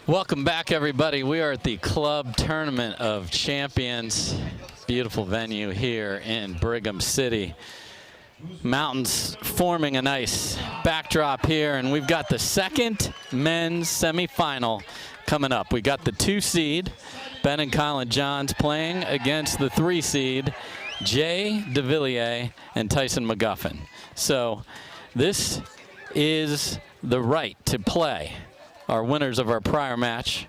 Welcome back, everybody. We are at the Club Tournament of Champions. Beautiful venue here in Brigham City. Mountains forming a nice backdrop here, and we've got the second men's semifinal coming up. We got the 2 seed, Ben and Colin Johns, playing against the 3 seed, Jay Devilliers and Tyson Mcguffin. So this is the right to play. Our winners of our prior match,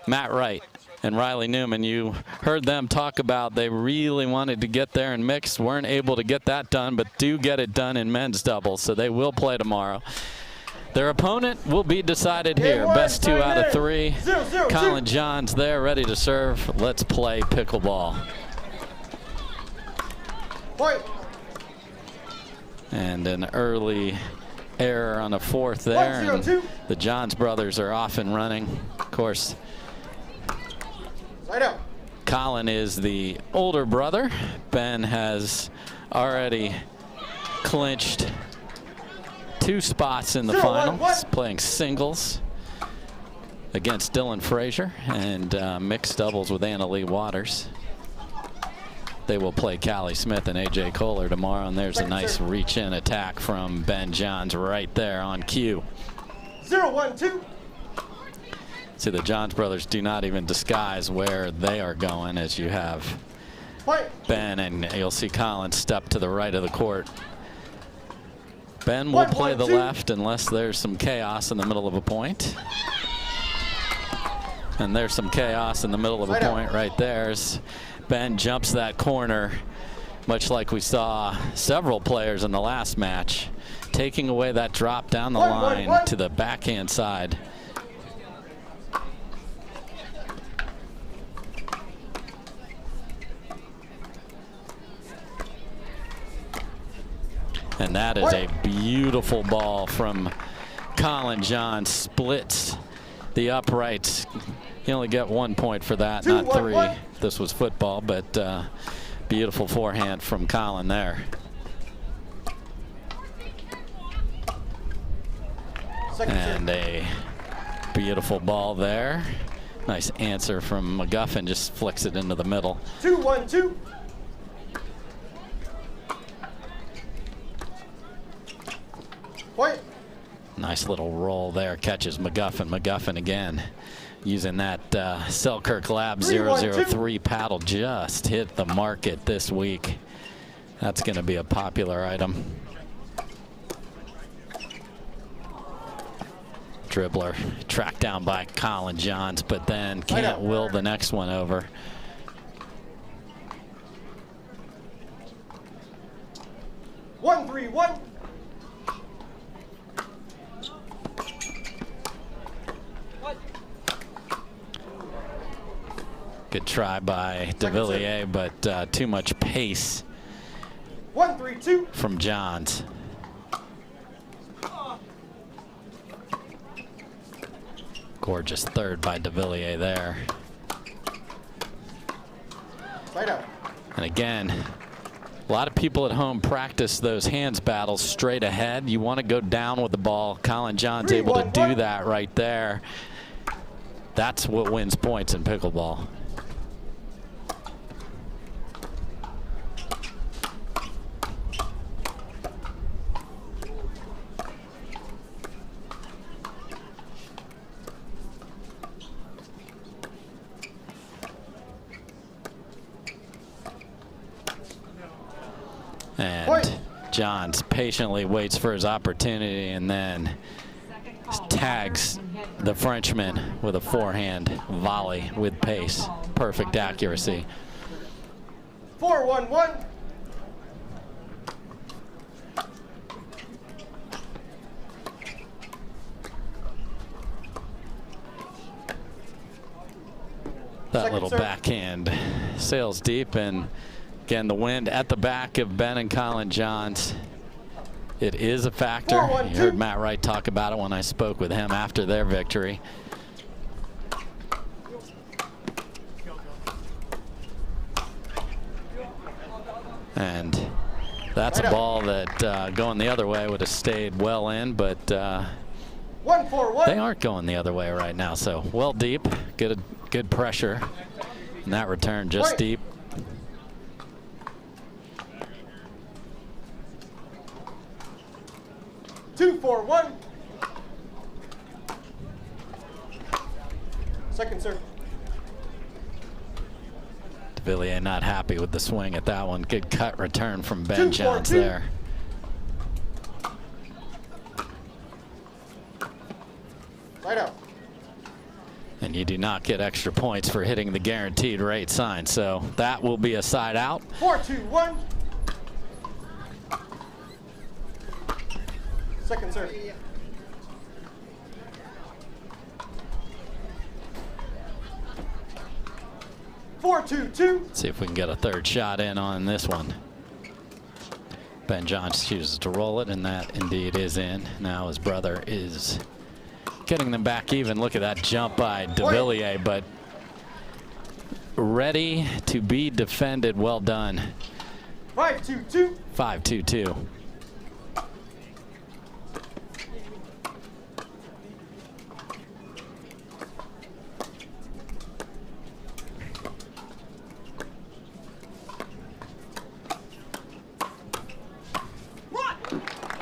Matt Wright and Riley Newman. You heard them talk about they really wanted to get there in mixed, weren't able to get that done, but do get it done in men's doubles, so they will play tomorrow. Their opponent will be decided here. Best 2 out of 3. Colin Johns there, ready to serve. Let's play pickleball. And an early error on the 4th there, and the Johns brothers are off and running. Of course, Colin is the older brother. Ben has already clinched 2 spots in the final. He's playing singles against Dylan Frazier and mixed doubles with Anna Lee Waters. They will play Callie Smith and AJ Kohler tomorrow, and there's a nice reach-in attack from Ben Johns right there on cue. 0-1-2. See, the Johns brothers do not even disguise where they are going, as you have Ben, and you'll see Colin step to the right of the court. Ben will play the left unless there's some chaos in the middle of a point. And there's some chaos in the middle of a point right there. As Ben jumps that corner, much like we saw several players in the last match, taking away that drop down the line to the backhand side. And that is a beautiful ball from Colin Johns. Splits the uprights. You only get 1 point for that, not 3. This was football, but beautiful forehand from Colin there. And a beautiful ball there. Nice answer from Mcguffin, just flicks it into the middle. 2-1-2. Nice little roll there, catches Mcguffin. Mcguffin again using that Selkirk Lab 003 paddle, just hit the market this week. That's going to be a popular item. Dribbler tracked down by Colin Johns, but then can't will the next one over. One, 3-1. Good try by Devilliers, but too much pace 1-3-2 from Johns. Gorgeous third by Devilliers there. And again, a lot of people at home practice those hands battles straight ahead. You want to go down with the ball. Colin Johns able to do that right there. That's what wins points in pickleball. And Johns patiently waits for his opportunity and then tags the Frenchman with a forehand volley with pace. Perfect accuracy. 4-1-1. That little backhand sails deep, and again, the wind at the back of Ben and Colin Johns. It is a factor. You heard Matt Wright talk about it when I spoke with him after their victory. And that's a ball that going the other way would have stayed well in, but 141. They aren't going the other way right now, so well deep. Good pressure. And that return just deep. Two, 4-1. Second serve. Devilliers not happy with the swing at that one. Good cut return from Ben Johns there. Side out. And you do not get extra points for hitting the guaranteed rate sign, so that will be a side out. 4-2-1. Second serve. See if we can get a third shot in on this one. Ben Johns chooses to roll it, and that indeed is in. Now his brother is getting them back even. Look at that jump by Devilliers, but ready to be defended. Well done. 5-2-2. 5-2-2.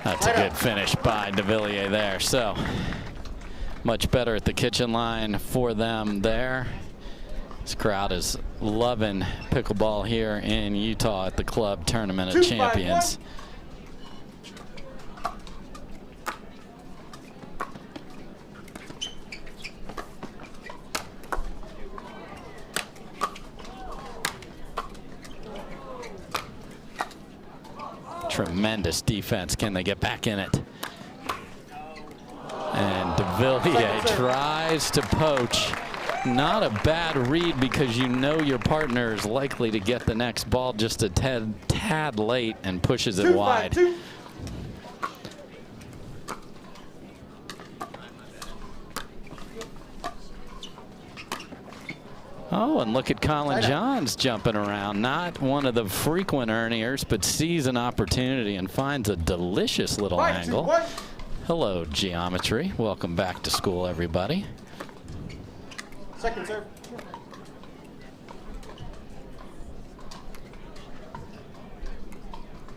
That's a good finish by Devilliers there. So much better at the kitchen line for them there. This crowd is loving pickleball here in Utah at the Club Tournament of Champions. Tremendous defense. Can they get back in it? And Devilliers tries to poach. Not a bad read, because you know your partner is likely to get the next ball just a tad late, and pushes it wide. Oh, and look at Colin Johns jumping around. Not one of the frequent earners, but sees an opportunity and finds a delicious little angle. Hello, geometry. Welcome back to school, everybody. Second serve.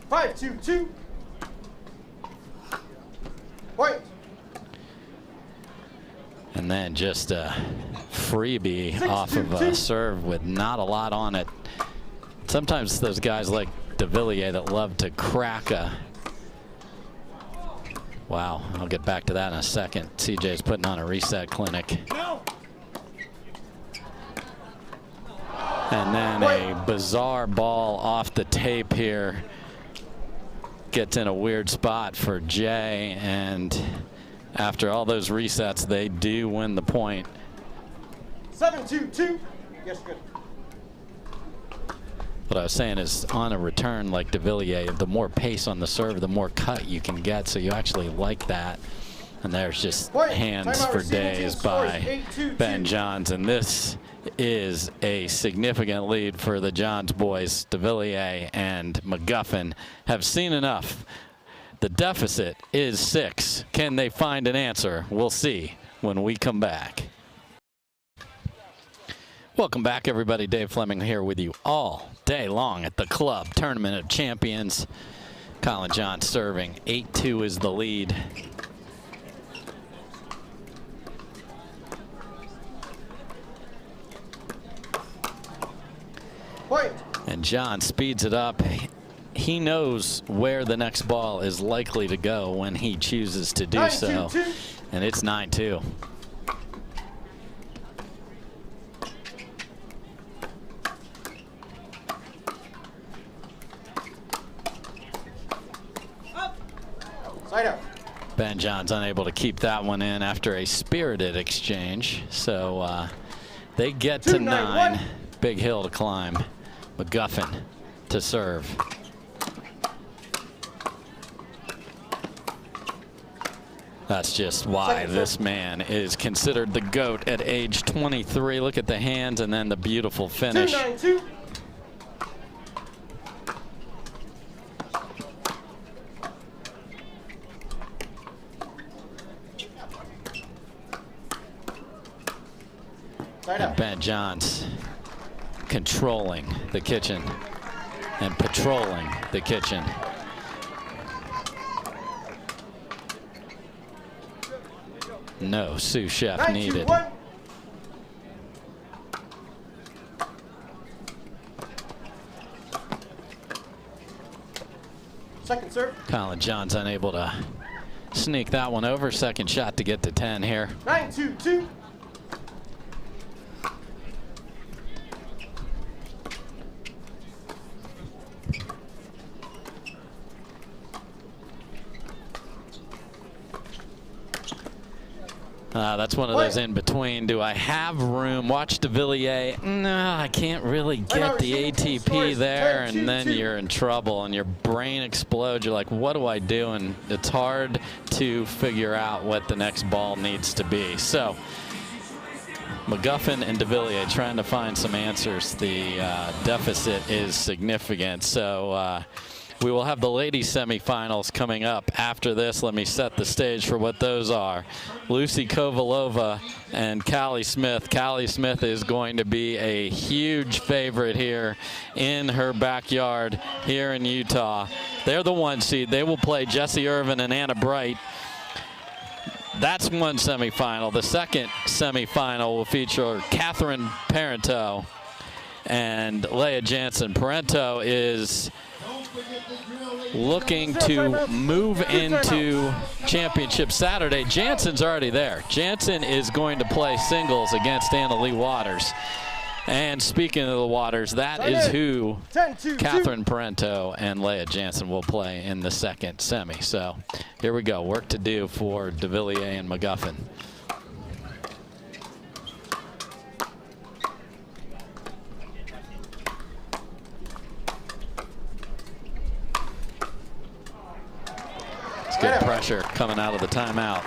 Five, 2-2. Point. And then just a freebie off of a serve with not a lot on it. Sometimes those guys like Devilliers that love to crack a. Wow, I'll get back to that in a second. CJ's putting on a reset clinic. And then a bizarre ball off the tape here. Gets in a weird spot for Jay, and after all those resets, they do win the point. 7-2-2. Yes, good. What I was saying is, on a return like Devilliers, the more pace on the serve, the more cut you can get, so you actually like that. And there's just hands for days by Ben Johns, and this is a significant lead for the Johns boys. Devilliers and Mcguffin have seen enough. The deficit is 6. Can they find an answer? We'll see when we come back. Welcome back, everybody. Dave Fleming here with you all day long at the Club Tournament of Champions. Colin Johns serving. 8-2 is the lead. Point. And John speeds it up. He knows where the next ball is likely to go when he chooses to do so. And it's 9-2. Side out. Ben Johns unable to keep that one in after a spirited exchange. So they get to 9. Big hill to climb. Mcguffin to serve. That's just why this man is considered the GOAT at age 23. Look at the hands and then the beautiful finish. 2-9-2. And Ben Johns controlling the kitchen and patrolling the kitchen. No sous chef needed. 9-2-1. Second serve. Colin Johns unable to sneak that one over. Second shot to get to 10 here. 9-2-2. That's one of those in between. Do I have room? Watch Devilliers. No, I can't really get the ATP there, and then you're in trouble and your brain explodes. You're like, what do I do? And it's hard to figure out what the next ball needs to be. So Mcguffin and Devilliers trying to find some answers. The deficit is significant. So we will have the ladies semifinals coming up after this. Let me set the stage for what those are. Lucy Kovalova and Callie Smith. Callie Smith is going to be a huge favorite here in her backyard here in Utah. They're the 1 seed. They will play Jessie Irvin and Anna Bright. That's one semifinal. The second semifinal will feature Catherine Parenteau and Leah Jansen. Parenteau is looking to move into championship Saturday. Jansen's already there. Jansen is going to play singles against Anna Lee Waters. And speaking of the Waters, that is who Catherine Parenteau and Leah Jansen will play in the second semi. So here we go. Work to do for Devilliers and Mcguffin. Good pressure coming out of the timeout.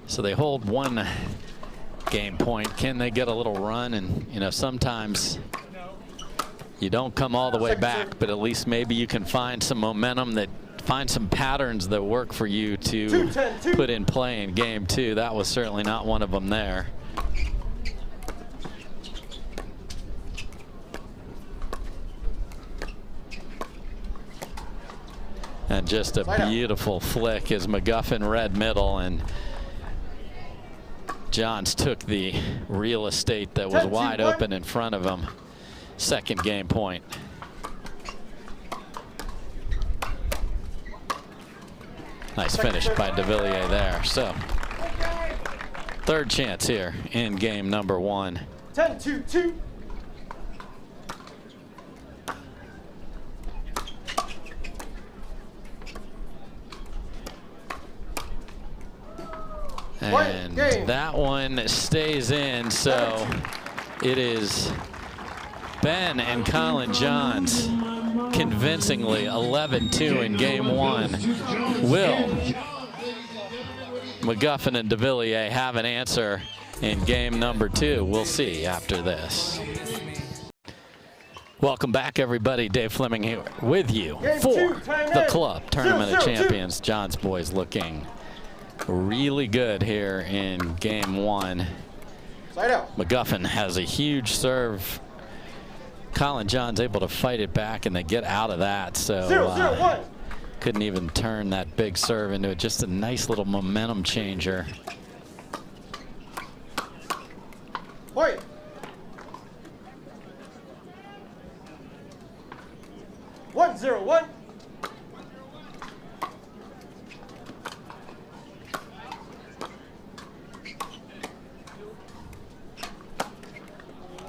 So they hold 1 game point. Can they get a little run? And you know, sometimes you don't come all the way back, but at least maybe you can find some momentum, that find some patterns that work for you to put in play in game 2. That was certainly not one of them there. And just a beautiful flick as Mcguffin read middle, and Johns took the real estate that was wide open in front of him. Second game point. Nice finish by Devilliers there. So third chance here in game number 1. 10-2-2. And that one stays in, so it is Ben and Colin Johns convincingly 11-2 in game 1. Will Mcguffin and Devilliers have an answer in game number 2? We'll see after this. Welcome back, everybody. Dave Fleming here with you for the Club Tournament of Champions. Johns boys looking really good here in game 1. Mcguffin has a huge serve. Colin Johns able to fight it back, and they get out of that. So couldn't even turn that big serve into just a nice little momentum changer. Wait. One, 0-1.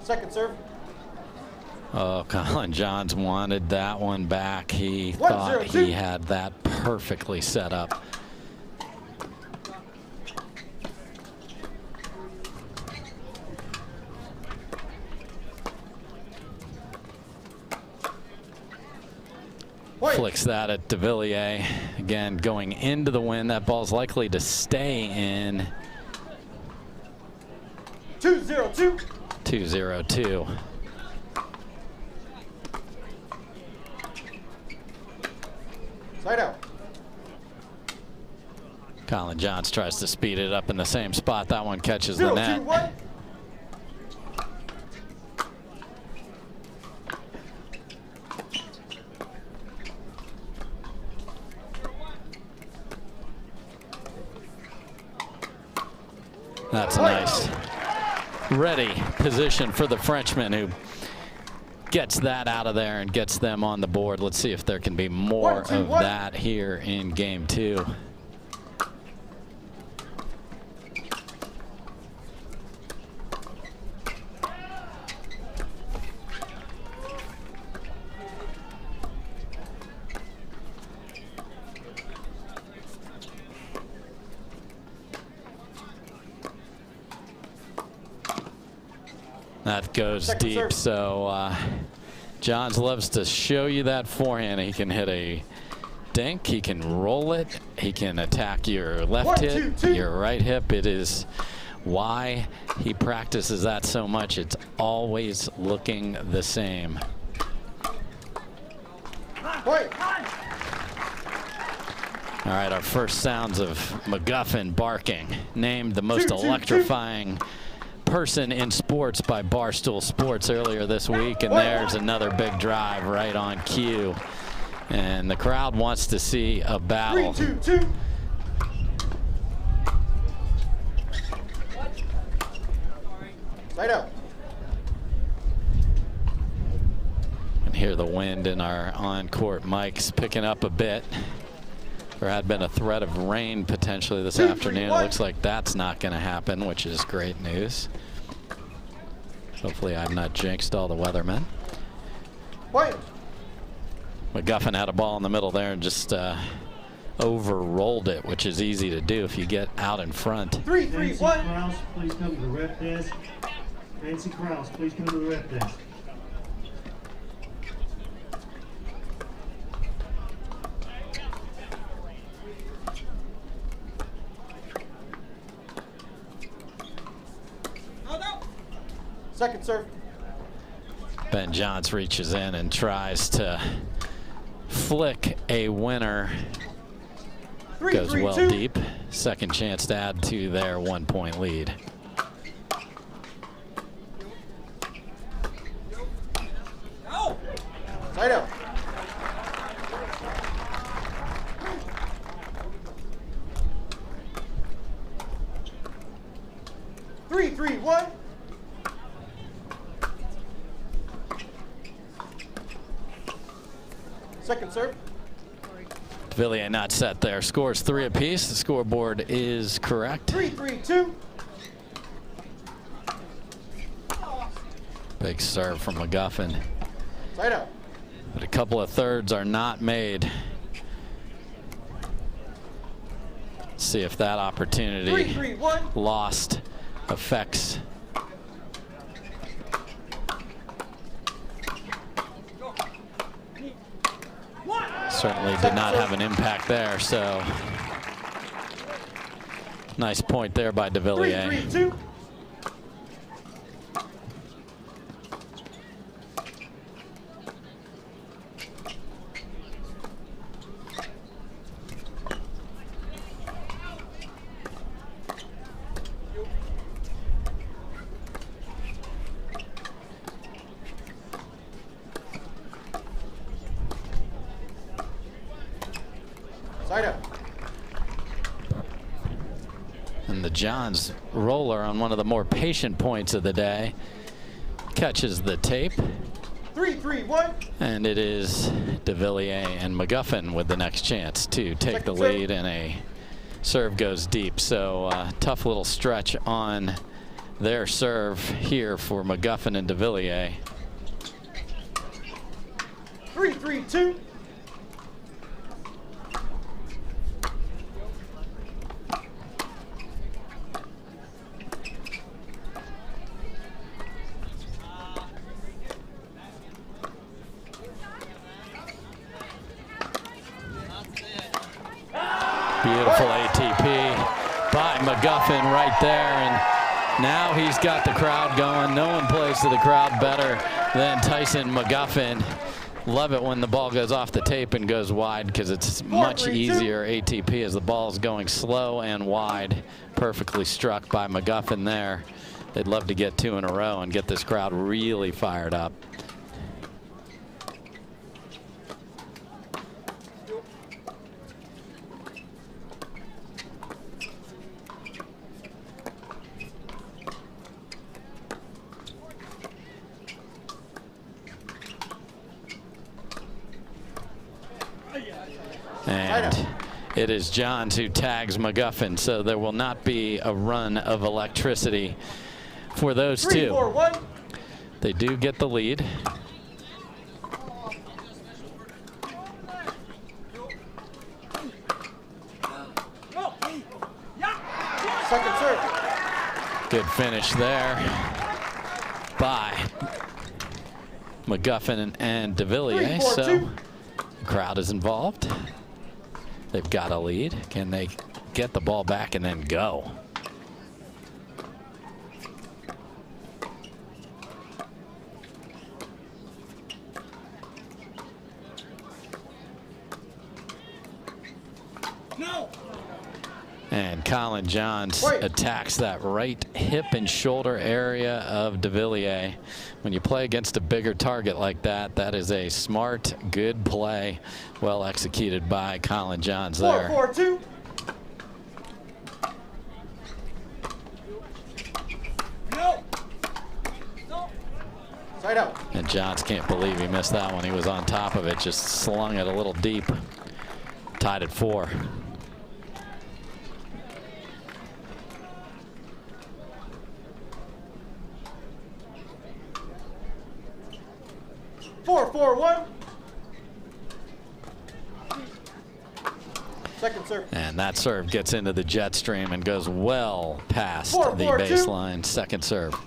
Second serve. Oh, Colin Johns wanted that one back. He thought he had that perfectly set up. Flicks that at Devilliers. Again, going into the wind. That ball's likely to stay in. 2-0-2. 2-0-2. Side out. Colin Johns tries to speed it up in the same spot. That one catches the 0, net. 2, 1. That's a nice ready position for the Frenchman, who gets that out of there and gets them on the board. Let's see if there can be more 1, 2, of 1. that here in game 2. That goes Second deep, serve. so Johns loves to show you that forehand. He can hit a dink, he can roll it, he can attack your left 1, hip, 2, 2. your right hip. It is why he practices that so much. It's always looking the same. Point. All right, our first sounds of Mcguffin barking, named the most 2, 2, 2. electrifying person in sports by Barstool Sports earlier this week, and Point. there's another big drive right on cue. And the crowd wants to see a 3, battle. 2, 2. Side out. And hear the wind in our on-court mics picking up a bit. There had been a threat of rain potentially this 2, 3, afternoon. It 1. looks like that's not going to happen, which is great news. Hopefully I've not jinxed all the weathermen. Point. Mcguffin had a ball in the middle there and just overrolled it, which is easy to do if you get out in front. 3, 3, Nancy 1. Krause, please come to the rep desk. Nancy Krause, please come to the rep desk. Second serve. Ben Johns reaches in and tries to flick a winner. 3, Goes 3, well 2. deep. Second chance to add to their 1-point lead. Side out. Three, 3, 1. Second serve. Devilliers not set there. Scores 3 apiece. The scoreboard is correct. 3, 3, 2. Big serve from Mcguffin. Side out. But a couple of thirds are not made. See if that 3, opportunity 3, 1. lost affects certainly did not have an impact there, so nice point there by 3, Devilliers. 3, 2. Side out. And the Johns roller on one of the more patient points of the day catches the tape. 3, 3, 1. And it is Devilliers and Mcguffin with the next chance to take the Second serve. lead, and a serve goes deep. So tough little stretch on their serve here for Mcguffin and Devilliers. 3, 3, 2. Beautiful ATP by Mcguffin right there, and now he's got the crowd going. No one plays to the crowd better than Tyson Mcguffin. Love it when the ball goes off the tape and goes wide because it's 4-3-2. much easier ATP as the ball is going slow and wide. Perfectly struck by Mcguffin there. They'd love to get 2 in a row and get this crowd really fired up. And it is Johns who tags Mcguffin, so there will not be a run of electricity for those 3, two. 4, 1. They do get the lead. Second serve. Good finish there by Mcguffin and Devilliers. 3-4-2. So the crowd is involved. They've got a lead. Can they get the ball back and then go? And Colin Johns attacks that right hip and shoulder area of Devilliers. When you play against a bigger target like that, that is a smart, good play. Well executed by Colin Johns there. 4-4-2. Side out. And Johns can't believe he missed that one. He was on top of it, just slung it a little deep. Tied at 4. Four, 4-1. Second serve. And that serve gets into the jet stream and goes well past 4-4-2. the baseline. Second serve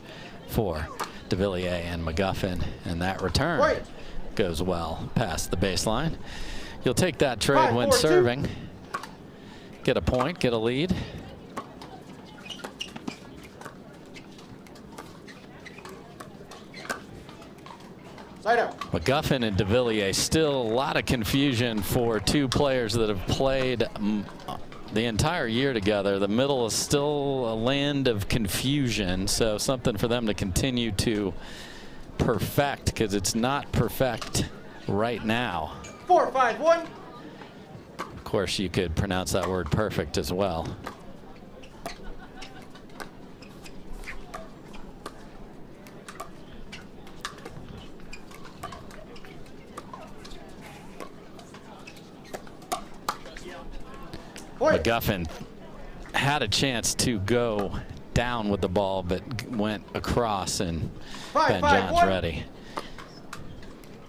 for Devilliers and Mcguffin. And that return goes well past the baseline. You'll take that trade when 5-4-2. serving. Get a point, get a lead. Side out. Mcguffin and Devilliers, still a lot of confusion for 2 players that have played the entire year together. The middle is still a land of confusion, so something for them to continue to perfect, because it's not perfect right now. 4-5-1. Of course, you could pronounce that word perfect as well. Mcguffin had a chance to go down with the ball, but went across, and Ben Johns ready.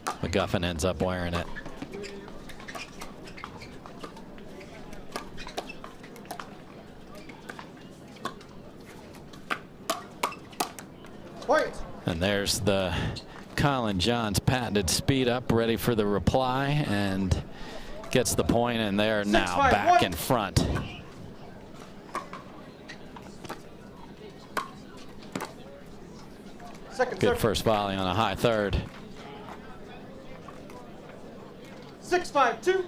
Mcguffin ends up wearing it. Point. And there's the Colin Johns patented speed up, ready for the reply, and gets the point, and they're now back in front. Good first volley on a high third. 6-5-2.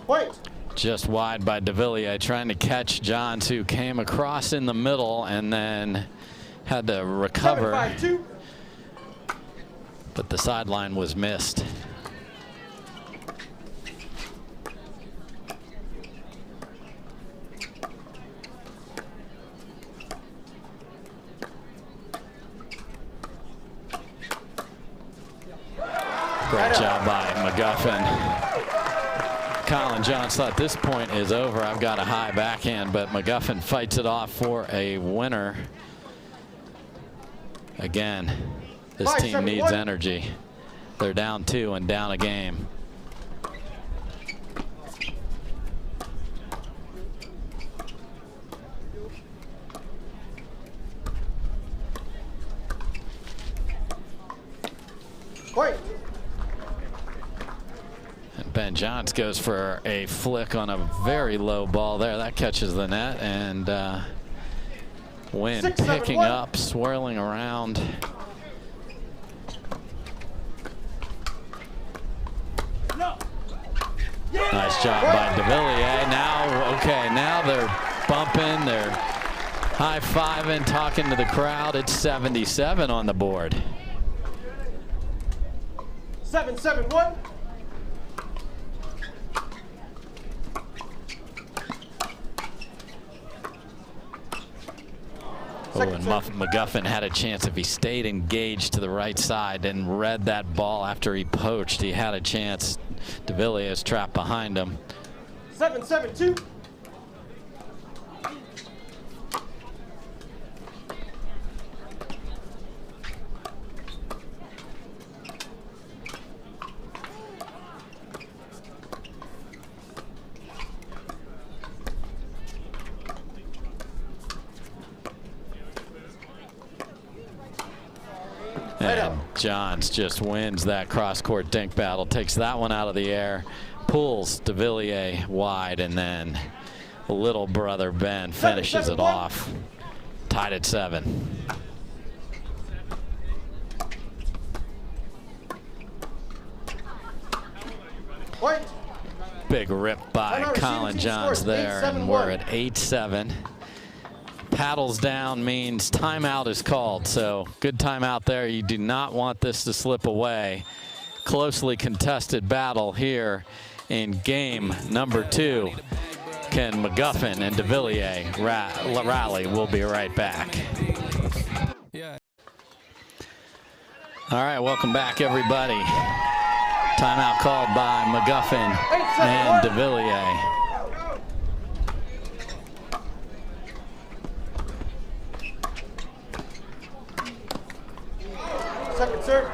Point. Just wide by Devilliers, trying to catch Johns, who came across in the middle and then had to recover. 7-5-2. But the sideline was missed. Great job by Mcguffin. Colin Johns thought this point is over. I've got a high backhand, but Mcguffin fights it off for a winner. Again, this team needs energy. They're down 2 and down a game. Point. Ben Johns goes for a flick on a very low ball there. That catches the net, and wind picking up, swirling around. Nice job by Devilliers. Now, okay, now they're bumping, they're high-fiving, talking to the crowd. It's 77 on the board. 7-7-1. Oh, and Mcguffin had a chance if he stayed engaged to the right side and read that ball after he poached. He had a chance. Devilliers trapped behind him. 7-7-2. And Johns just wins that cross-court dink battle, takes that one out of the air, pulls Devilliers wide, and then little brother Ben finishes it off. Tied at 7. Point. Big rip by Colin Johns there, and we're at 8-7. Paddles down means timeout is called, so good timeout there. You do not want this to slip away. Closely contested battle here in game number 2. Can Mcguffin and Devilliers rally? We'll be right back. All right, welcome back, everybody. Timeout called by Mcguffin and Devilliers. Second serve.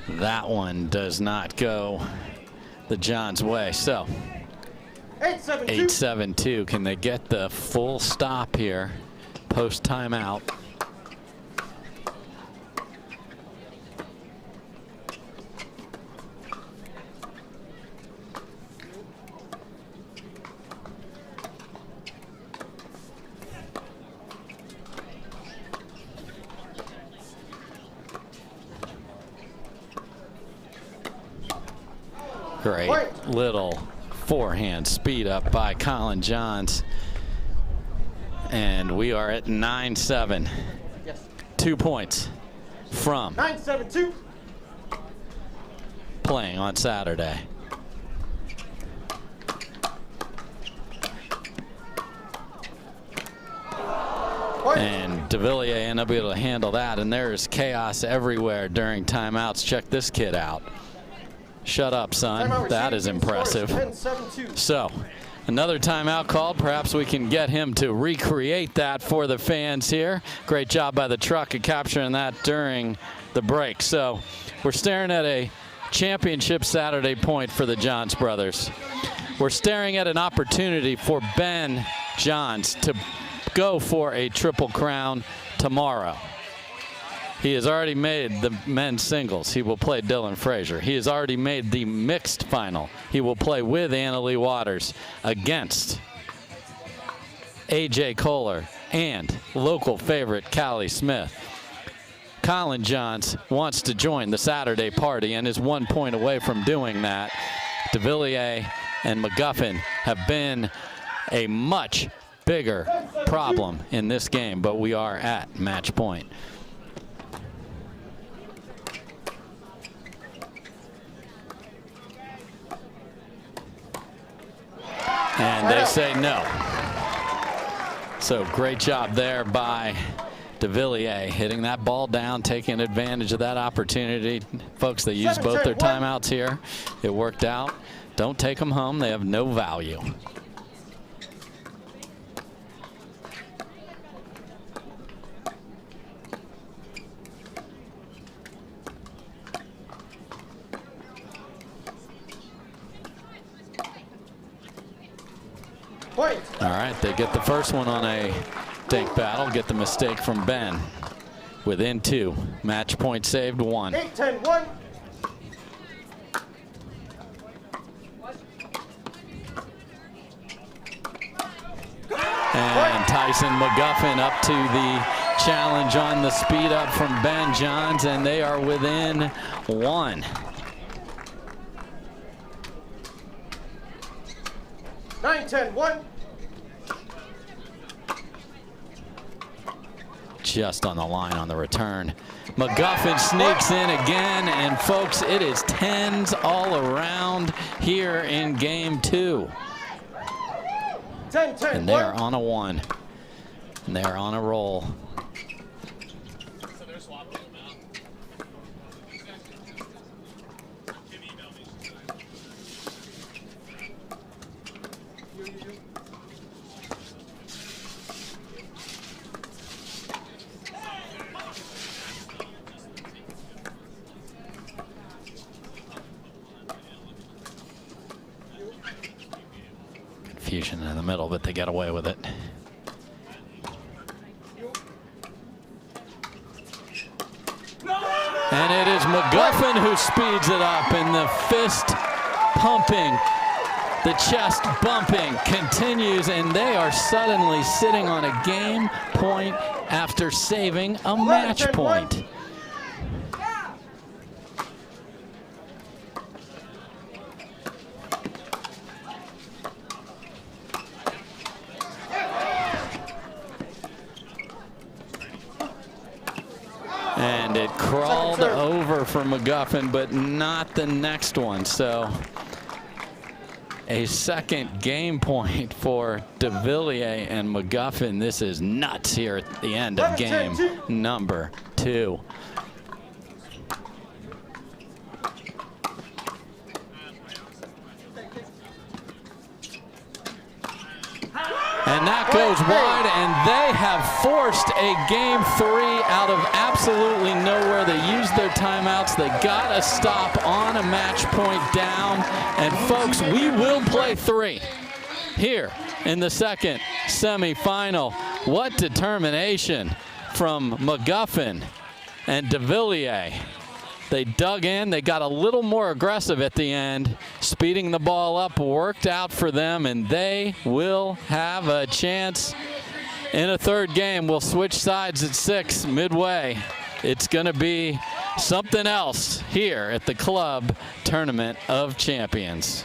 That one does not go the Johns' way. So 8-7-2. Can they get the full stop here post timeout? Great little forehand speed up by Colin Johns. And we are at 9-7. Yes. 2 points from 9-7-2. playing on Saturday. And Devilliers ended up able to handle that, and there's chaos everywhere during timeouts. Check this kid out. Shut up, son. That is impressive. So, another timeout called. Perhaps we can get him to recreate that for the fans here. Great job by the truck at capturing that during the break. So, we're staring at a championship Saturday point for the Johns brothers. We're staring at an opportunity for Ben Johns to go for a triple crown tomorrow. He has already made the men's singles. He will play Dylan Frazier. He has already made the mixed final. He will play with Annalie Waters against A.J. Kohler and local favorite Callie Smith. Colin Johns wants to join the Saturday party and is 1 point away from doing that. Devilliers and Mcguffin have been a much bigger problem in this game, but we are at match point. And they say no. So great job there by Devilliers, hitting that ball down, taking advantage of that opportunity. Folks, they used both their timeouts here. It worked out. Don't take them home. They have no value. All right, they get the first one on a dink battle, get the mistake from Ben. Within 2, match point saved 1. 8-10-1. Tyson. Mcguffin up to the challenge on the speed up from Ben Johns, and they are within 1. 9-10, 1. Just on the line on the return. Mcguffin sneaks in again, and folks, it is 10s all around here in game 2. 10-10, And they are on a 1. And they are on a roll. Confusion in the middle, but they get away with it. And it is Mcguffin who speeds it up, and the fist pumping, the chest bumping continues, and they are suddenly sitting on a game point after saving a match point. And it crawled over for Mcguffin, but not the next one. So a second game point for Devilliers and Mcguffin. This is nuts here at the end of game number 2. And that goes wide, and they have forced a game 3 out of absolutely nowhere. They used their timeouts. They got a stop on a match point down. And folks, we will play 3 here in the second semifinal. What determination from Mcguffin and Devilliers. They dug in, they got a little more aggressive at the end. Speeding the ball up worked out for them, and they will have a chance in a third game. We'll switch sides at 6 midway. It's gonna be something else here at the Club Tournament of Champions.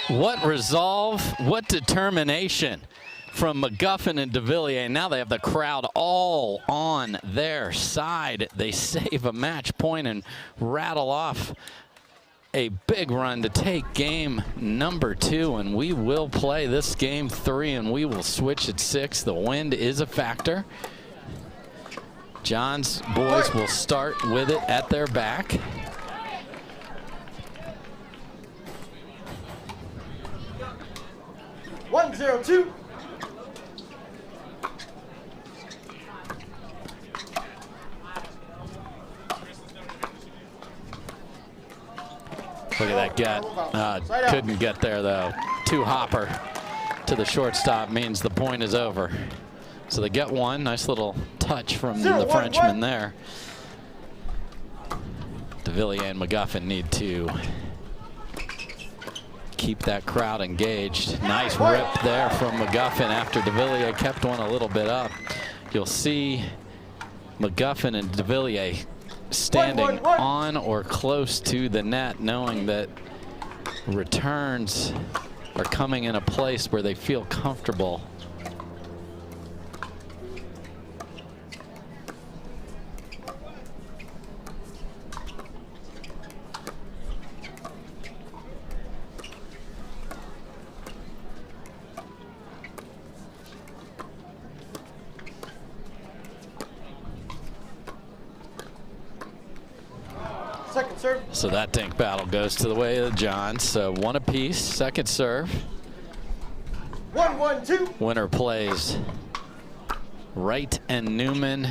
What resolve, what determination from Mcguffin and Devilliers. Now they have the crowd all on their side. They save a match point and rattle off a big run to take game number 2, and we will play this game 3, and we will switch at 6. The wind is a factor. John's boys will start with it at their back. One, 0-2. Look at that get. Couldn't get there, though. 2-hopper to the shortstop means the point is over. So they get 1. Nice little touch from the Frenchman there. Devilliers and Mcguffin need to keep that crowd engaged. Nice rip there from Mcguffin after Devilliers kept one a little bit up. You'll see Mcguffin and Devilliers standing on or close to the net, knowing that returns are coming in a place where they feel comfortable. Second serve. So that dink battle goes to the way of the Johns. So 1 apiece. Second serve. 1-1-2. Winner plays Wright and Newman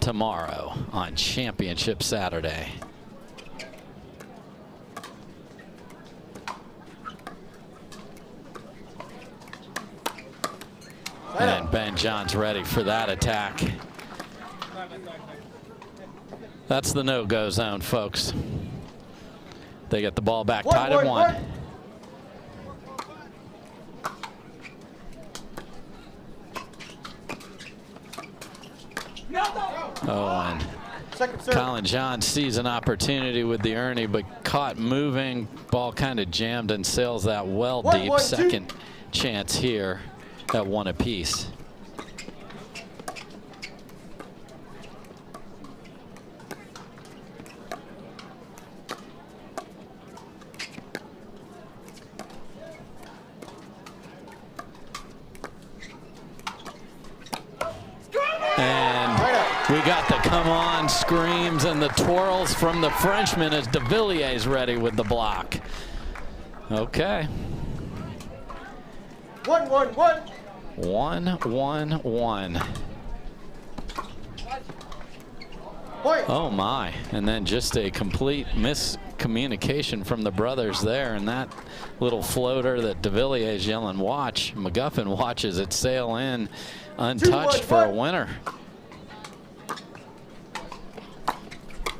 tomorrow on Championship Saturday. And Ben Johns ready for that attack. That's the no-go zone, folks. They get the ball back tied at 1. Oh, and Second serve. Colin John sees an opportunity with the Ernie, but caught moving. Ball kind of jammed and sails that well deep. 1-1-2. Second chance here at 1 apiece. We got the come on screams and the twirls from the Frenchman as Devilliers ready with the block. Okay. 1-1-1. 1-1-1. Point. Oh my, and then just a complete miscommunication from the brothers there, and that little floater that Devilliers yelling watch, Mcguffin watches it sail in untouched for a winner.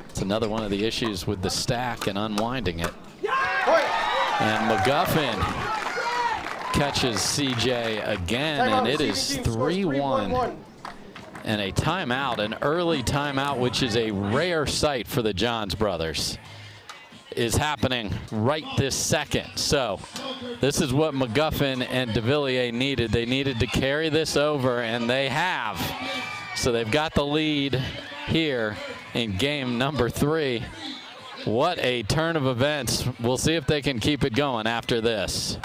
It's another one of the issues with the stack and unwinding it. And Mcguffin catches CJ again, and it is 3-1. And a timeout, an early timeout, which is a rare sight for the Johns brothers, is happening right this second. So this is what Mcguffin and Devilliers needed. They needed to carry this over, and they have. So they've got the lead here in game number 3. What a turn of events. We'll see if they can keep it going after this.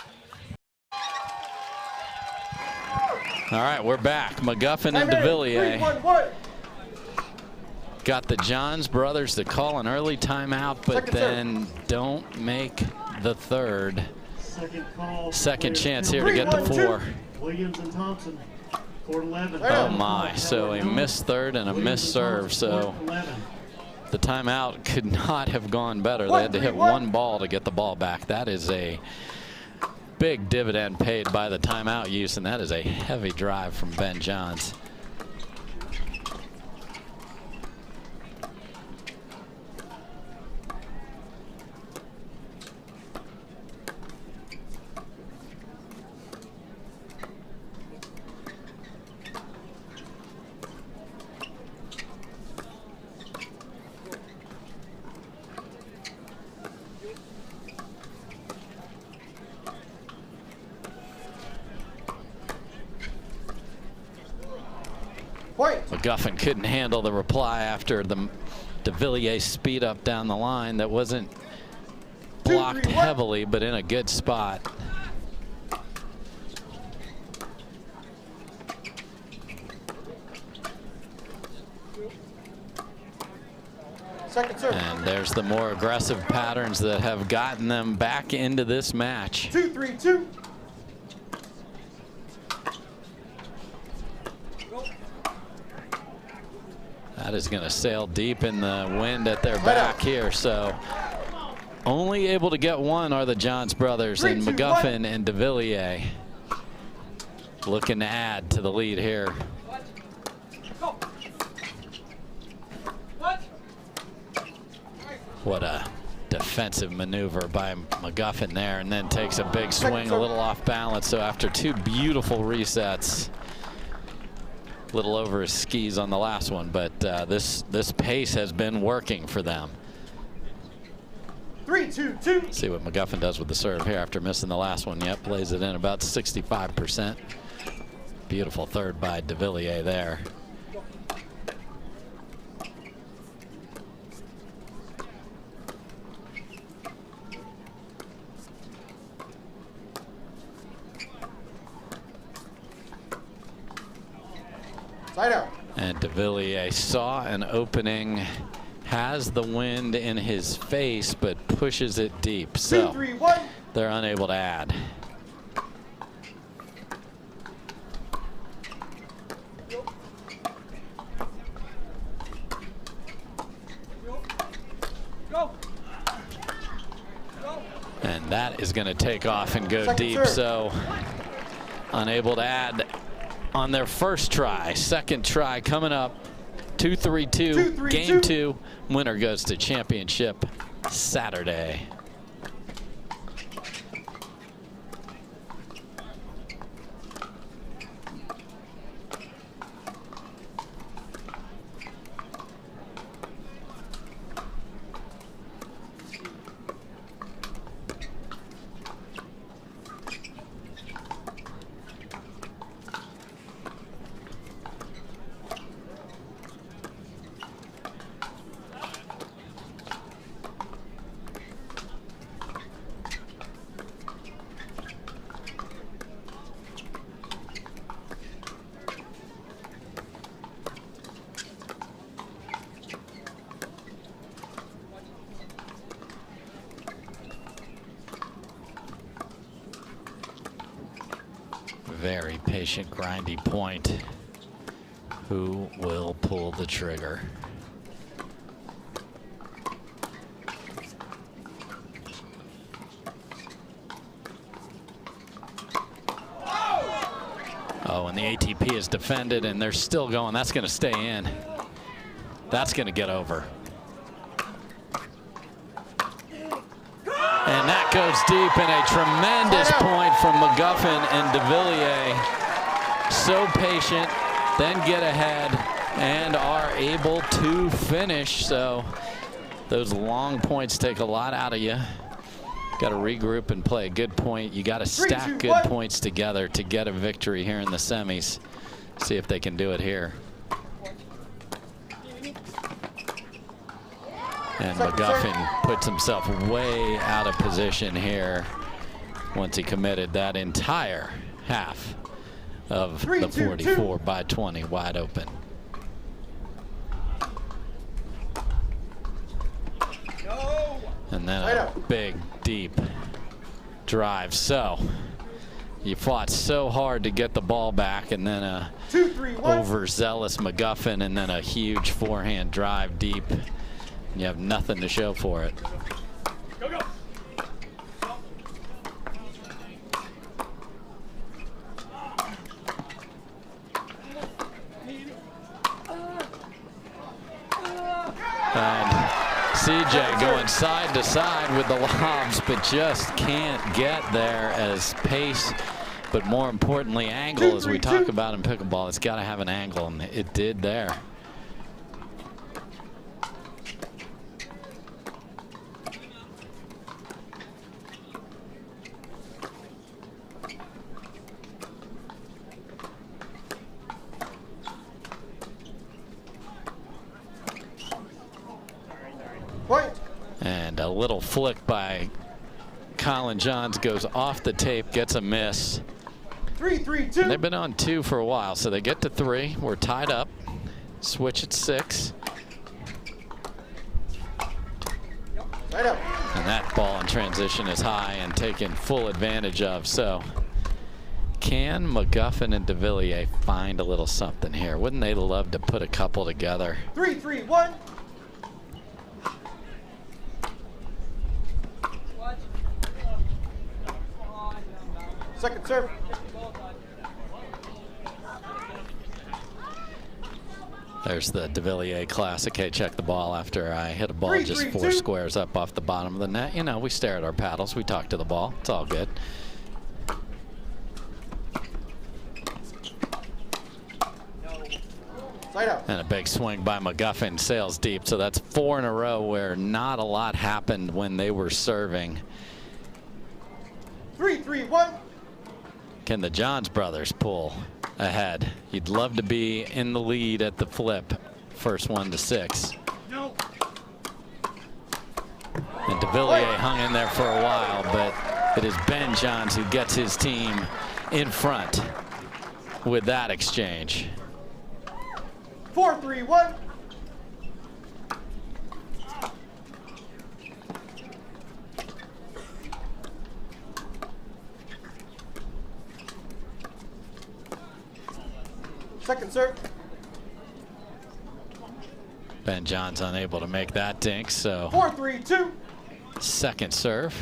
All right, we're back. Mcguffin and Devilliers got the Johns brothers to call an early timeout, but then don't make the third. Second chance here to get the 4. Williams and Thompson, court 11. Oh my, so a missed third and a missed serve. So the timeout could not have gone better. They had to hit one ball to get the ball back. That is a big dividend paid by the timeout use, and that is a heavy drive from Ben Johns. Mcguffin couldn't handle the reply after the Devilliers speed up down the line. That wasn't blocked heavily, but in a good spot. Second serve. And there's the more aggressive patterns that have gotten them back into this match. 2-3-2. That is going to sail deep in the wind at their back here. So only able to get one are the Johns brothers, and Mcguffin and Devilliers looking to add to the lead here. What a defensive maneuver by Mcguffin there, and then takes a big swing, a little off balance. So after 2 beautiful resets, little over his skis on the last one, but this pace has been working for them. 3-2-2. See what Mcguffin does with the serve here after missing the last one. Yep, plays it in about 65%. Beautiful third by Devilliers there. Side out. And Devilliers saw an opening, has the wind in his face, but pushes it deep. So 2-3-1. they're unable to add. And that is going to take off and go deep. So unable to add on their first try. Second try coming up. 2-3-2. Game 2. Winner goes to championship Saturday. patient, grindy point. Who will pull the trigger? Oh, and the ATP is defended, and they're still going. That's going to stay in. That's going to get over. And that goes deep, and a tremendous point from Mcguffin and Devilliers. So patient, then get ahead, and are able to finish. So those long points take a lot out of you. Got to regroup and play a good point. You got to stack good points together to get a victory here in the semis. See if they can do it here. And Mcguffin puts himself way out of position here once he committed that entire half of the 44 by 20 wide open. And then a big, deep drive. So you fought so hard to get the ball back, and then a overzealous Mcguffin, and then a huge forehand drive deep. You have nothing to show for it. Go, go. And CJ going side to side with the lobs, but just can't get there as pace, but more importantly, angle, as we talk about in pickleball. It's got to have an angle, and it did there. And a little flick by Colin Johns goes off the tape, gets a miss. 3-3-2. They've been on 2 for a while, so they get to 3. We're tied up. Switch at 6. Right up. And that ball in transition is high and taken full advantage of. So can Mcguffin and Devilliers find a little something here? Wouldn't they love to put a couple together? 3-3-1. Second serve. There's the Devilliers classic. Hey, check the ball after I hit a ball just 4 squares up off the bottom of the net. You know, we stare at our paddles. We talk to the ball. It's all good. And a big swing by Mcguffin, sails deep. So that's 4 in a row where not a lot happened when they were serving. 3-3-1. Can the Johns brothers pull ahead? You'd love to be in the lead at the flip. First one to 6. No. And Devilliers hung in there for a while, but it is Ben Johns who gets his team in front with that exchange. 4-3-1. Second serve. Ben Johns unable to make that dink, so 4-3-2. second serve.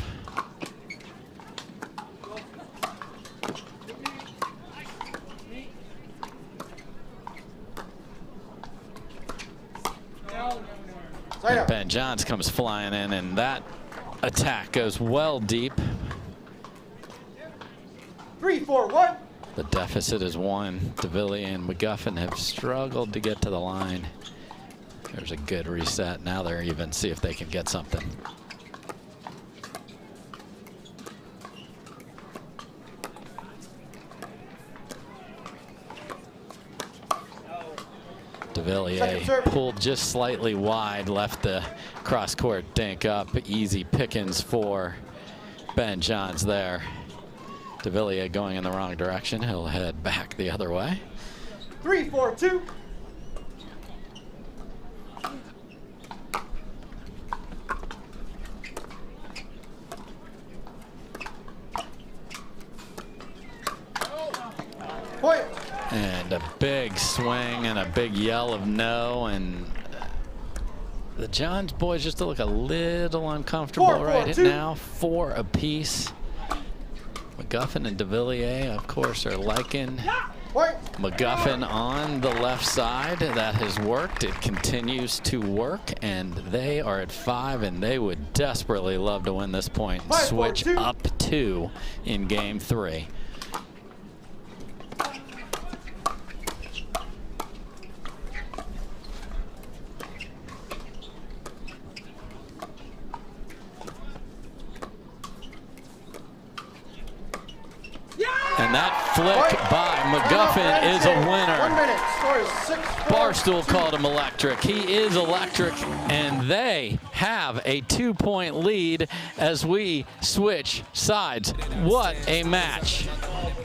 And Ben Johns comes flying in, and that attack goes well deep. 3-4-1. The deficit is 1. Devilliers and Mcguffin have struggled to get to the line. There's a good reset. Now they're even. See if they can get something. Devilliers pulled just slightly wide, left the cross-court dink up. Easy pickings for Ben Johns there. Devilliers going in the wrong direction. He'll head back the other way. 3-4-2. Point. big swing and a big yell of no, and the Johns boys just look a little uncomfortable right now. 4 apiece. Mcguffin and Devilliers, of course, are liking Mcguffin on the left side. That has worked. It continues to work, and they are at 5, and they would desperately love to win this point and switch up 2 in game 3. And that flick by Mcguffin is a winner. 1 minute. Score is 6-4. Barstool called him electric. He is electric, and they have a 2-point lead as we switch sides. What a match.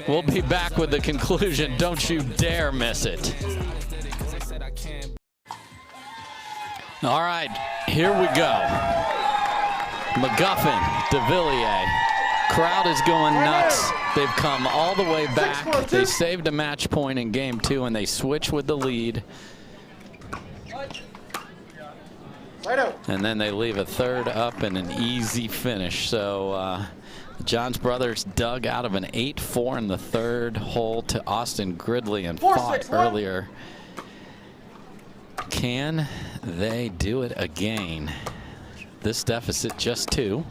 We'll be back with the conclusion. Don't you dare miss it. All right, here we go. Mcguffin, Devilliers. Crowd is going nuts. They've come all the way back. They saved a match point in game 2, and they switch with the lead. And then they leave a 3rd up and an easy finish. So the Johns brothers dug out of an 8-4 in the 3rd hole to Austin Gridley and fought earlier. Can they do it again? This deficit just 2.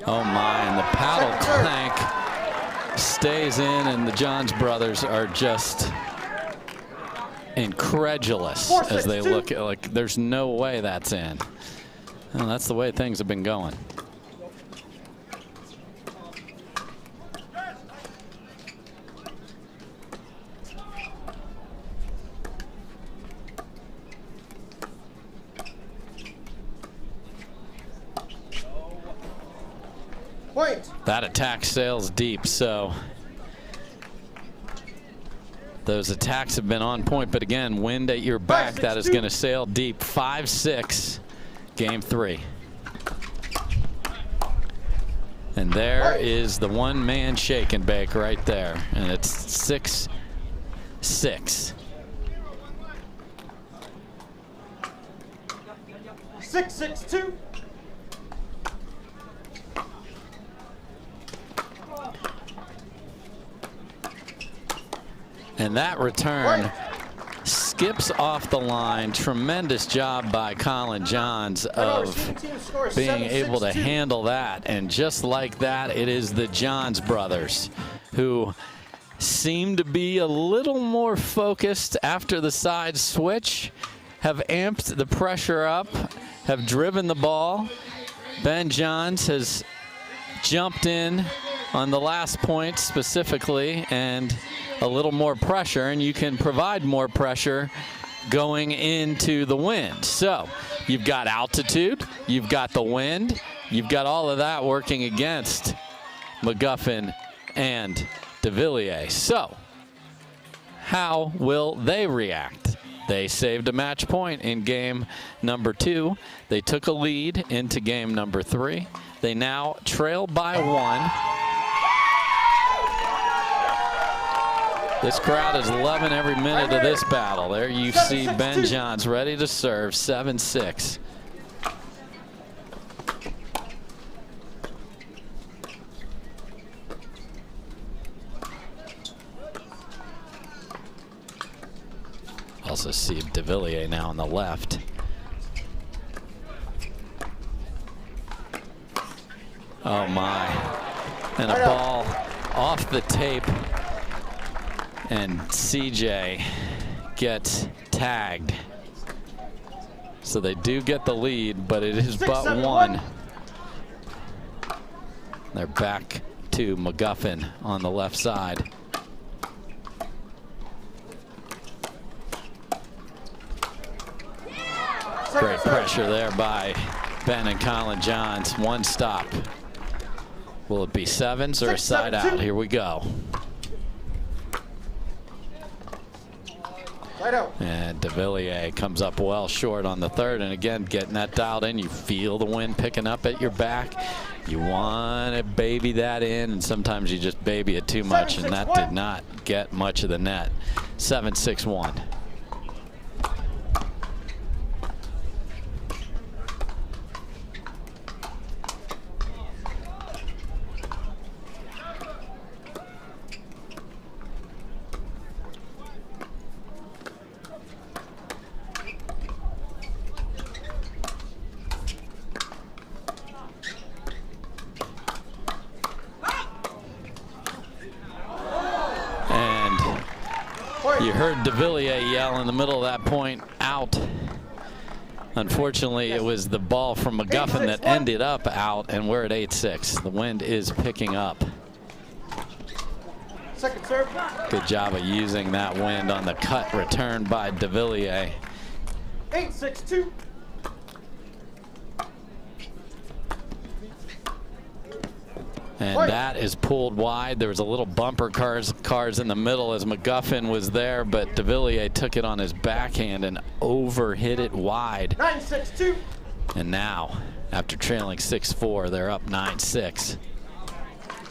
Oh my, and the paddle clank stays in, and the Johns brothers are just incredulous as they look at, like, there's no way that's in. Well, that's the way things have been going. Point. That attack sails deep, so those attacks have been on point, but again, wind at your back, that is going to sail deep. 5-6, game 3. And there is the one-man shake and bake right there, and it's 6-6. 6-6-2. And that return skips off the line. Tremendous job by Colin Johns of being able to handle that. And just like that, it is the Johns brothers who seem to be a little more focused after the side switch, have amped the pressure up, have driven the ball. Ben Johns has jumped in on the last point specifically, and a little more pressure, and you can provide more pressure going into the wind. So you've got altitude, you've got the wind, you've got all of that working against Mcguffin and Devilliers. So how will they react? They saved a match point in game number 2. They took a lead into game number 3. They now trail by 1. This crowd is loving every minute of this battle. There you see Ben Johns ready to serve. 7-6. Also see Devilliers now on the left. Oh my. And a ball off the tape. And CJ gets tagged. So they do get the lead, but it is but 1. They're back to Mcguffin on the left side. Great pressure there by Ben and Colin Johns. 1 stop. Will it be 7s or a side out? Here we go. And Devilliers comes up well short on the 3rd, and again getting that dialed in. You feel the wind picking up at your back. You want to baby that in, and sometimes you just baby it too much, and that did not get much of the net. 7-6-1. You heard Devilliers yell in the middle of that point, out. Unfortunately, it was the ball from Mcguffin that ended up out, and we're at 8-6. The wind is picking up. Second serve. Good job of using that wind on the cut return by Devilliers. 8-6-2. And that is pulled wide. There was a little bumper cars in the middle as Mcguffin was there, but Devilliers took it on his backhand and overhit it wide. 9-6-2. And now, after trailing 6-4, they're up 9-6.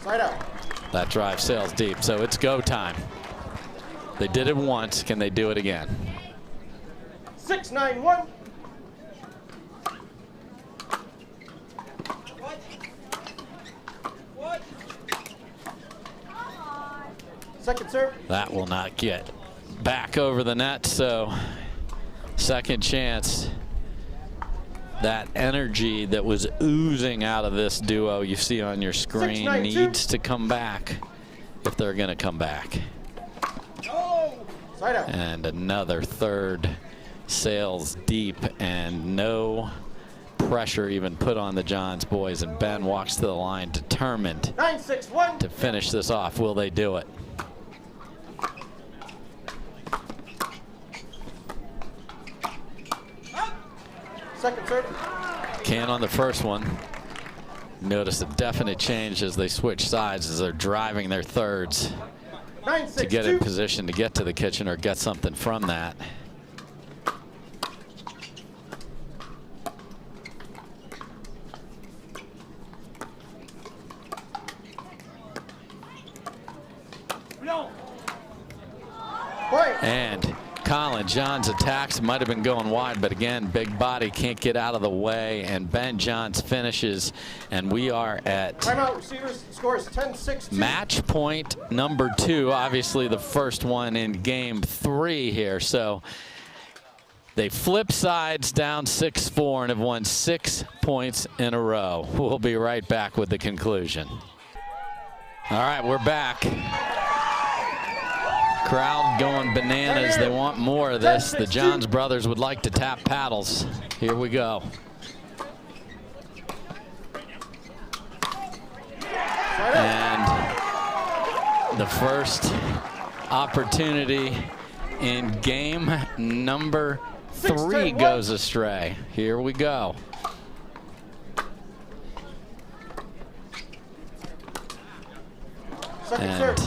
Side out. That drive sails deep, so it's go time. They did it once. Can they do it again? 6-9-1. Second serve. That will not get back over the net, so second chance. That energy that was oozing out of this duo you see on your screen needs to come back if they're going to come back. Side out. And another third sails deep, and no pressure even put on the Johns boys, and Ben walks to the line determined 9-6-1. to finish this off. Will they do it? Second serve. Can on the first one. Notice a definite change as they switch sides as they're driving their thirds 9-6-2. to get in position to get to the kitchen or get something from that. And Colin Johns attacks, might have been going wide, but again, big body can't get out of the way, and Ben Johns finishes, and we are at timeout. Receivers scores 10-6-2. match point number 2, obviously the first one in game 3 here. So they flip sides down 6-4 and have won 6 points in a row. We'll be right back with the conclusion. All right, we're back. Crowd going bananas. They want more of this. The Johns brothers would like to tap paddles. Here we go. And the first opportunity in game number 3 goes astray. Here we go. And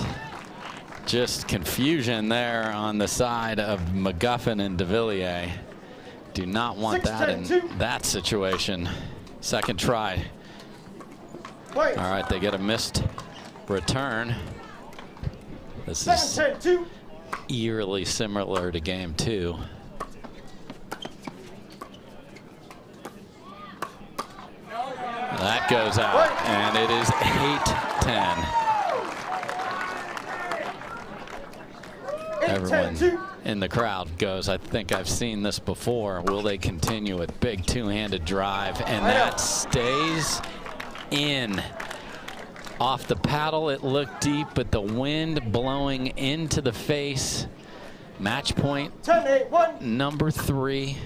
just confusion there on the side of Mcguffin and Devilliers. Do not want that in that situation. Second try. All right, they get a missed return. This is eerily similar to game 2. That goes out, and it is 8-10. Everyone in the crowd goes, I think I've seen this before. Will they continue it? Big two-handed drive, and that stays in. Off the paddle, it looked deep, but the wind blowing into the face. Match point number 3,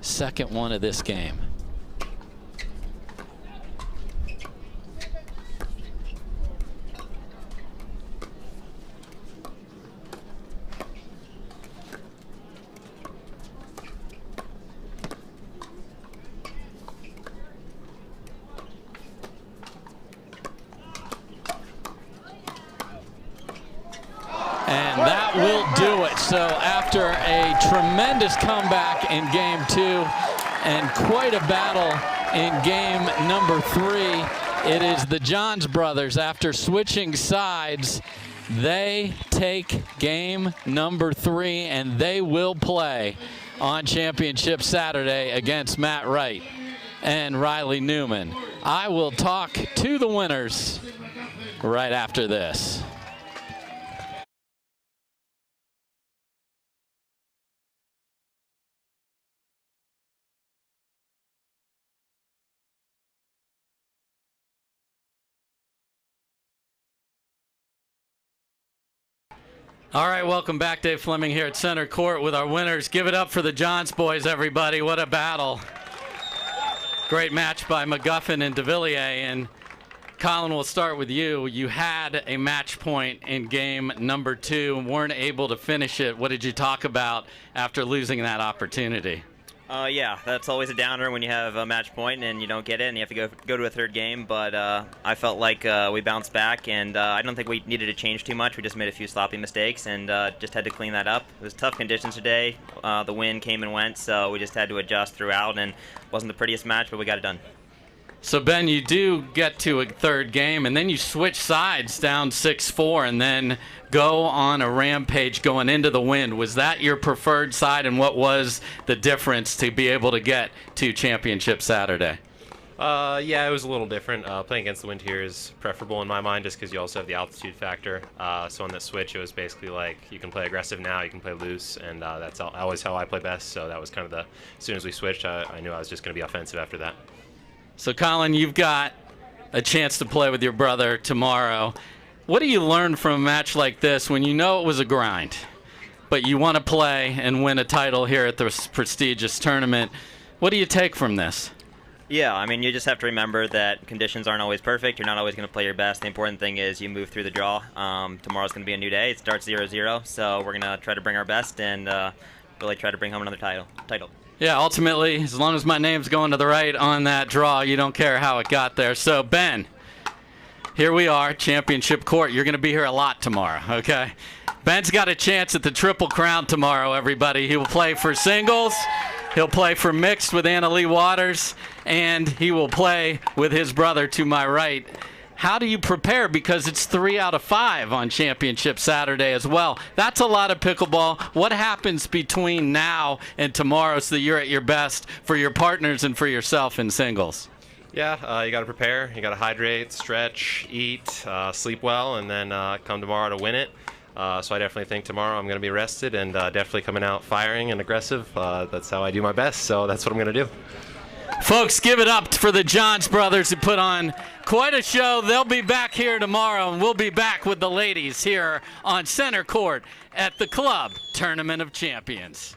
second one of this game. And that will do it. So after a tremendous comeback in game 2 and quite a battle in game number 3. It is the Johns brothers. After switching sides, they take game number 3, and they will play on Championship Saturday against Matt Wright and Riley Newman. I will talk to the winners right after this. All right, welcome back. Dave Fleming here at center court with our winners. Give it up for the Johns boys, everybody. What a battle. Great match by Mcguffin and Devilliers. And Colin, we'll start with you. You had a match point in game number 2 and weren't able to finish it. What did you talk about after losing that opportunity? Yeah, that's always a downer when you have a match point and you don't get it and you have to go to a third game. But I felt like we bounced back, and I don't think we needed to change too much. We just made a few sloppy mistakes and just had to clean that up. It was tough conditions today. The wind came and went, so we just had to adjust throughout, and it wasn't the prettiest match, but we got it done. So, Ben, you do get to a third game, and then you switch sides down 6-4 and then go on a rampage going into the wind. Was that your preferred side, and what was the difference to be able to get to Championship Saturday? Yeah, it was a little different. Playing against the wind here is preferable in my mind just because you also have the altitude factor. So on the switch, it was basically like you can play aggressive now, you can play loose, and that's always how I play best. So that was kind of as soon as we switched, I knew I was just going to be offensive after that. So, Colin, you've got a chance to play with your brother tomorrow. What do you learn from a match like this when you know it was a grind, but you want to play and win a title here at this prestigious tournament? What do you take from this? Yeah, I mean, you just have to remember that conditions aren't always perfect. You're not always going to play your best. The important thing is you move through the draw. Tomorrow's going to be a new day. It starts 0-0, so we're going to try to bring our best and really try to bring home another title. Yeah, ultimately, as long as my name's going to the right on that draw, you don't care how it got there. So, Ben, here we are, Championship Court. You're going to be here a lot tomorrow, okay? Ben's got a chance at the Triple Crown tomorrow, everybody. He will play for singles, he'll play for mixed with Anna Lee Waters, and he will play with his brother to my right. How do you prepare? Because it's 3 out of 5 on Championship Saturday as well. That's a lot of pickleball. What happens between now and tomorrow so that you're at your best for your partners and for yourself in singles? Yeah, you got to prepare. You got to hydrate, stretch, eat, sleep well, and then come tomorrow to win it. So I definitely think tomorrow I'm going to be rested and definitely coming out firing and aggressive. That's how I do my best, so that's what I'm going to do. Folks, give it up for the Johns brothers who put on quite a show. They'll be back here tomorrow, and we'll be back with the ladies here on center court at the Club Tournament of Champions.